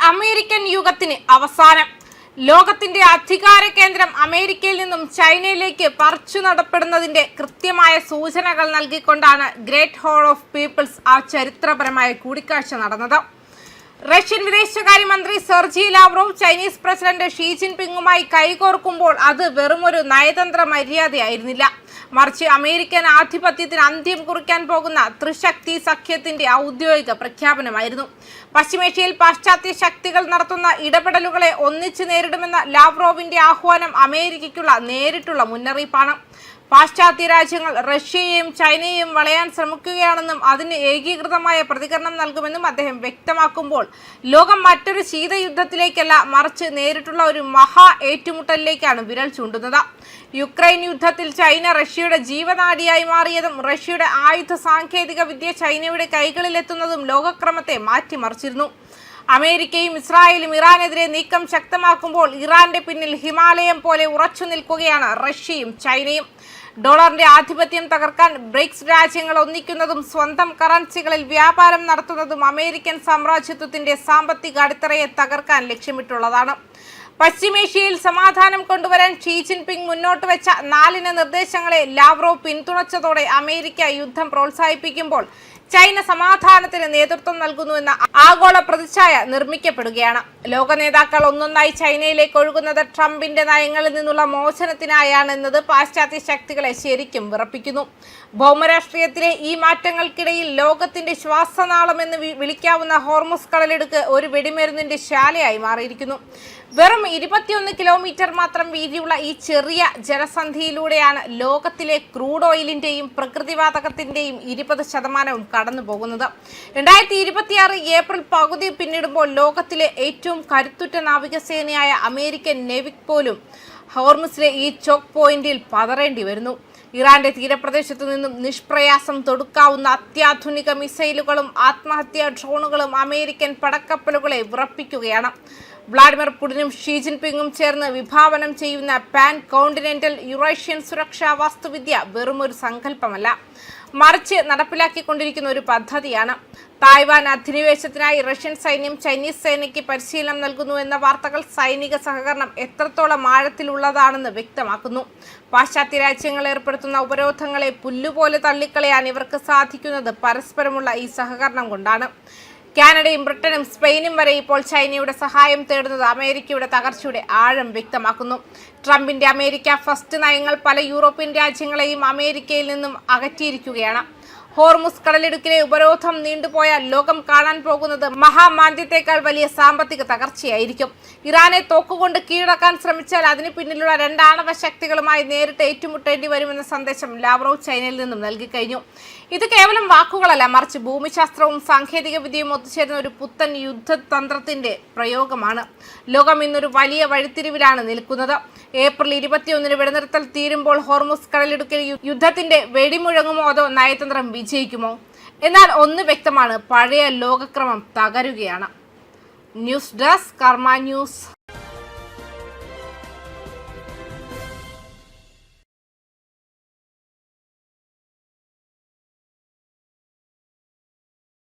American യുഗത്തിന് അവസാനം. ലോകത്തിന്റെ അധികാര കേന്ദ്രം അമേരിക്കയിൽ നിന്നും ചൈനയിലേക്ക് പറിച്ചു നടപ്പെടുന്നതിന്റെ കൃത്യമായ സൂചനകൾ നൽകിക്കൊണ്ടാണ് ഗ്രേറ്റ് ഹാൾ ഓഫ് പീപ്പിൾസ് ആ ചരിത്രപരമായ കൂടിക്കാഴ്ച നടന്നത്. റഷ്യൻ വിദേശകാര്യമന്ത്രി Sergey Lavrov Chinese president Xi ജിൻപിങ്ങുമായി കൈകോർക്കുമ്പോൾ അത് വെറുമൊരു നയതന്ത്ര മര്യാദയായിരുന്നില്ല, മറിച്ച് അമേരിക്കൻ ആധിപത്യത്തിന് അന്ത്യം കുറിക്കാൻ പോകുന്ന ത്രിശക്തി സഖ്യത്തിന്റെ ഔദ്യോഗിക പ്രഖ്യാപനമായിരുന്നു. പശ്ചിമേഷ്യയിൽ പാശ്ചാത്യ ശക്തികൾ നടത്തുന്ന ഇടപെടലുകളെ ഒന്നിച്ചു നേരിടുമെന്ന ലാവ്റോവിന്റെ ആഹ്വാനം അമേരിക്കയ്ക്കുള്ള നേരിട്ടുള്ള മുന്നറിയിപ്പാണ്. പാശ്ചാത്യ രാജ്യങ്ങൾ റഷ്യയെയും ചൈനയെയും വളയാൻ ശ്രമിക്കുകയാണെന്നും അതിന് ഏകീകൃതമായ പ്രതികരണം നൽകുമെന്നും അദ്ദേഹം വ്യക്തമാക്കുമ്പോൾ ലോകം മറ്റൊരു ശീതയുദ്ധത്തിലേക്കല്ല, മറിച്ച് നേരിട്ടുള്ള ഒരു മഹാ ഏറ്റുമുട്ടലിലേക്കാണ് വിരൽ ചൂണ്ടുന്നത്. യുക്രൈൻ യുദ്ധത്തിൽ ചൈന റഷ്യയുടെ ജീവനാഡിയായി മാറിയതും റഷ്യയുടെ ആയുധ സാങ്കേതിക വിദ്യ ചൈനയുടെ കൈകളിലെത്തുന്നതും ലോകക്രമത്തെ മാറ്റിമറിച്ചിരുന്നു. അമേരിക്കയും ഇസ്രായേലും ഇറാനെതിരെ നീക്കം ശക്തമാക്കുമ്പോൾ ഇറാന്റെ പിന്നിൽ ഹിമാലയം പോലെ ഉറച്ചു നിൽക്കുകയാണ് റഷ്യയും ചൈനയും. ഡോളറിന്റെ ആധിപത്യം തകർക്കാൻ ബ്രിക്സ് രാജ്യങ്ങൾ ഒന്നിക്കുന്നതും സ്വന്തം കറൻസികളിൽ വ്യാപാരം നടത്തുന്നതും അമേരിക്കൻ സാമ്രാജ്യത്വത്തിന്റെ സാമ്പത്തിക അടിത്തറയെ തകർക്കാൻ ലക്ഷ്യമിട്ടുള്ളതാണ്. പശ്ചിമേഷ്യയിൽ സമാധാനം കൊണ്ടുവരാൻ ഷീ ജിൻപിങ് മുന്നോട്ട് വെച്ച 4 നിർദ്ദേശങ്ങളെ ലാവ്റോവ് പിന്തുണച്ചതോടെ അമേരിക്ക യുദ്ധം പ്രോത്സാഹിപ്പിക്കുമ്പോൾ ചൈന സമാധാനത്തിന് നേതൃത്വം നൽകുന്നുവെന്ന ആഗോള പ്രതിച്ഛായ നിർമ്മിക്കപ്പെടുകയാണ്. ലോക നേതാക്കൾ ഒന്നൊന്നായി ചൈനയിലേക്ക് ഒഴുകുന്നത് ട്രംപിന്റെ നയങ്ങളിൽ നിന്നുള്ള മോചനത്തിനായാണെന്നത് പാശ്ചാത്യ ശക്തികളെ ശരിക്കും വിറപ്പിക്കുന്നു. ഭൗമരാഷ്ട്രീയത്തിലെ ഈ മാറ്റങ്ങൾക്കിടയിൽ ലോകത്തിന്റെ ശ്വാസനാളമെന്ന് വിളിക്കാവുന്ന ഹോർമുസ് കടലിടുക്ക് ഒരു വെടിമരുന്നിന്റെ ശാലയായി മാറിയിരിക്കുന്നു. വെറും 21 കിലോമീറ്റർ മാത്രം വീതിയുള്ള ഈ ചെറിയ ജലസന്ധിയിലൂടെയാണ് ലോകത്തിലെ ക്രൂഡ് ഓയിലിന്റെയും പ്രകൃതിവാതകത്തിന്റെയും 20% കടന്നു പോകുന്നത്. 2026 ഏപ്രിൽ പകുതി പിന്നിടുമ്പോൾ ലോകത്തിലെ ഏറ്റവും കരുത്തുറ്റ നാവികസേനയായ അമേരിക്കൻ നേവിക് പോലും ഹോർമുസിലെ ഈ ചോക്ക് പോയിന്റിൽ പതറേണ്ടി വരുന്നു. ഇറാന്റെ തീരപ്രദേശത്തു നിന്നും നിഷ്പ്രയാസം തൊടുക്കാവുന്ന അത്യാധുനിക മിസൈലുകളും ആത്മഹത്യാ ഡ്രോണുകളും അമേരിക്കൻ പടക്കപ്പലുകളെ വിറപ്പിക്കുകയാണ്. വ്ളാഡിമിർ പുടിനും ഷീ ജിൻപിങ്ങും ചേർന്ന് വിഭാവനം ചെയ്യുന്ന പാൻ കോണ്ടിനെന്റൽ യുറേഷ്യൻ സുരക്ഷാ വാസ്തുവിദ്യ വെറുമൊരു സങ്കല്പമല്ല, മറിച്ച് നടപ്പിലാക്കിക്കൊണ്ടിരിക്കുന്ന ഒരു പദ്ധതിയാണ്. തായ്വാൻ അധിനിവേശത്തിനായി റഷ്യൻ സൈന്യം ചൈനീസ് സേനയ്ക്ക് പരിശീലനം നൽകുന്നു എന്ന വാർത്തകൾ സൈനിക സഹകരണം എത്രത്തോളം ആഴത്തിലുള്ളതാണെന്ന് വ്യക്തമാക്കുന്നു. പാശ്ചാത്യ രാജ്യങ്ങൾ ഏർപ്പെടുത്തുന്ന ഉപരോധങ്ങളെ പുല്ലുപോലെ തള്ളിക്കളയാൻ ഇവർക്ക് സാധിക്കുന്നത് പരസ്പരമുള്ള ഈ സഹകരണം കൊണ്ടാണ്. കാനഡയും ബ്രിട്ടനും സ്പെയിനും വരെ ഇപ്പോൾ ചൈനയുടെ സഹായം തേടുന്നത് അമേരിക്കയുടെ തകർച്ചയുടെ ആഴം വ്യക്തമാക്കുന്നു. ട്രംപിന്റെ അമേരിക്ക ഫസ്റ്റ് നയങ്ങൾ പല യൂറോപ്യൻ രാജ്യങ്ങളെയും അമേരിക്കയിൽ നിന്നും അകറ്റിയിരിക്കുകയാണ്. ഹോർമുസ് കടലിടുക്കിലെ ഉപരോധം നീണ്ടുപോയാൽ ലോകം കാണാൻ പോകുന്നത് മഹാമാന്ദ്യത്തെക്കാൾ വലിയ സാമ്പത്തിക തകർച്ചയായിരിക്കും. ഇറാനെ തോക്കുകൊണ്ട് കീഴടക്കാൻ ശ്രമിച്ചാൽ അതിന് പിന്നിലുള്ള 2 ആണവ ശക്തികളുമായി നേരിട്ട് ഏറ്റുമുട്ടേണ്ടി വരുമെന്ന സന്ദേശം ലാവ്റോവ് ചൈനയിൽ നിന്നും നൽകിക്കഴിഞ്ഞു. ഇത് കേവലം വാക്കുകളല്ല, മറിച്ച് ഭൂമിശാസ്ത്രവും സാങ്കേതിക വിദ്യയും ഒത്തുചേരുന്ന ഒരു പുത്തൻ യുദ്ധതന്ത്രത്തിന്റെ പ്രയോഗമാണ്. ലോകം ഇന്നൊരു വലിയ വഴിത്തിരിവിലാണ് നിൽക്കുന്നത്. ഏപ്രിൽ 21 വെടിനിർത്തൽ തീരുമ്പോൾ ഹോർമുസ് കടലിടുക്കിൽ യുദ്ധത്തിന്റെ വെടിമുഴങ്ങുമോ അതോ നയതന്ത്രം വിജയിക്കുമോ? എന്നാൽ ഒന്ന് വ്യക്തമാണ്, പഴയ ലോകക്രമം തകരുകയാണ്. ന്യൂസ് ഡെസ്ക് കർമ്മ ന്യൂസ്.